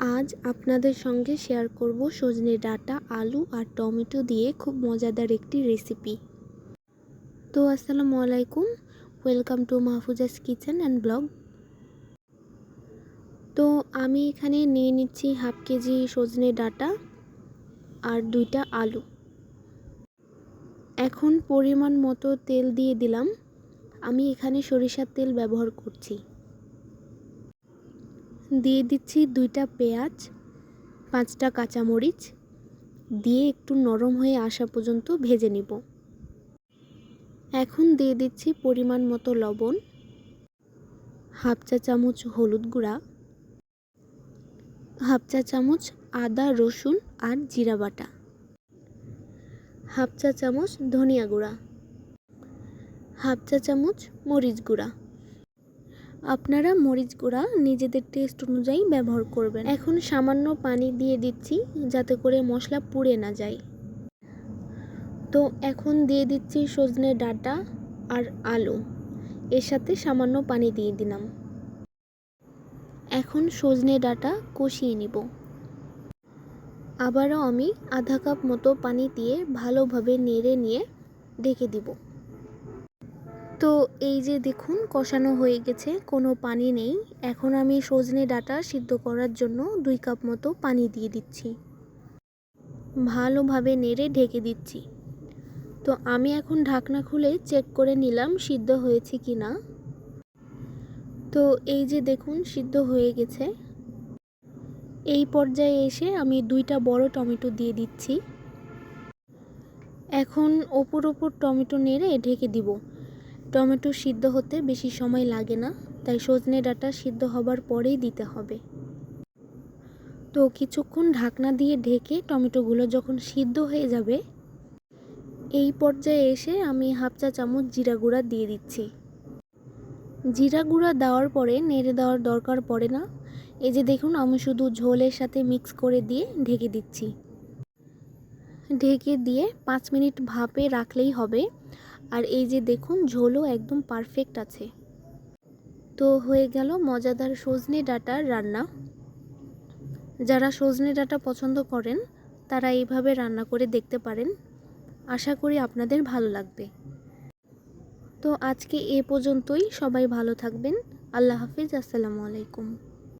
আজ আপনাদের সঙ্গে শেয়ার করব সজনে ডাঁটা, আলু আর টমেটো দিয়ে খুব মজাদার একটি রেসিপি। তো আসসালামু আলাইকুম, welcome to Mahfuza's kitchen and blog. তো আমি এখানে নিয়ে নিচ্ছি হাফ কেজি সজনে ডাঁটা আর 2টা আলু। এখন পরিমাণ মতো তেল দিয়ে দিলাম। আমি এখানে সরিষার তেল ব্যবহার করছি। দিয়ে দিচ্ছি 2টা পেঁয়াজ, 5টা কাঁচামরিচ দিয়ে একটু নরম হয়ে আসা পর্যন্ত ভেজে নিব। এখন দিয়ে দিচ্ছি পরিমাণ মতো লবণ, হাফ চা চামচ হলুদ গুঁড়া, হাফ চা চামচ আদা রসুন আর জিরা বাটা, হাফ চা চামচ ধনিয়া গুঁড়া, হাফ চা চামচ মরিচ গুঁড়া। আপনারা মরিচ গুঁড়া নিজেদের টেস্ট অনুযায়ী ব্যবহার করবেন। এখন সামান্য পানি দিয়ে দিচ্ছি যাতে করে মশলা পুড়ে না যায়। তো এখন দিয়ে দিচ্ছি সজনে ডাঁটা আর আলু, এর সাথে সামান্য পানি দিয়ে দিলাম। এখন সজনে ডাঁটা কষিয়ে নিব। আবারও আমি আধা কাপ মতো পানি দিয়ে ভালোভাবে নেড়ে নিয়ে ঢেকে দিব। তো এই যে দেখুন কষানো হয়ে গেছে, কোনো পানি নেই। এখন আমি সজনে ডাঁটা সিদ্ধ করার জন্য 2 কাপ মতো পানি দিয়ে দিচ্ছি। ভালোভাবে নেড়ে ঢেকে দিচ্ছি। তো আমি এখন ঢাকনা খুলে চেক করে নিলাম সিদ্ধ হয়েছে কি না। তো এই যে দেখুন সিদ্ধ হয়ে গেছে। এই পর্যায়ে এসে আমি 2টা বড় টমেটো দিয়ে দিচ্ছি। এখন ওপর টমেটো নেড়ে ঢেকে দিব। টমেটো সিদ্ধ হতে বেশি সময় লাগে না, তাই সজনে ডাঁটা সিদ্ধ হবার পরেই দিতে হবে। তো কিছুক্ষণ ঢাকনা দিয়ে ঢেকে টমেটোগুলো যখন সিদ্ধ হয়ে যাবে, এই পর্যায়ে এসে আমি হাফ চা চামচ জিরা গুঁড়া দিয়ে দিচ্ছি। জিরা গুঁড়া দেওয়ার পরে নেড়ে দেওয়ার দরকার পড়ে না। এই যে দেখুন আমি শুধু ঝোলের সাথে মিক্স করে দিয়ে ঢেকে দিচ্ছি। ঢেকে দিয়ে 5 মিনিট ভাপে রাখলেই হবে। আর এই যে দেখুন ঝোলও একদম পারফেক্ট আছে। তো হয়ে গেল মজাদার সজনে ডাঁটার রান্না। যারা সজনে ডাঁটা পছন্দ করেন তারা এইভাবে রান্না করে দেখতে পারেন। আশা করি আপনাদের ভালো লাগবে। তো আজকে এ পর্যন্তই। সবাই ভালো থাকবেন। আল্লাহ হাফিজ। আসসালামু আলাইকুম।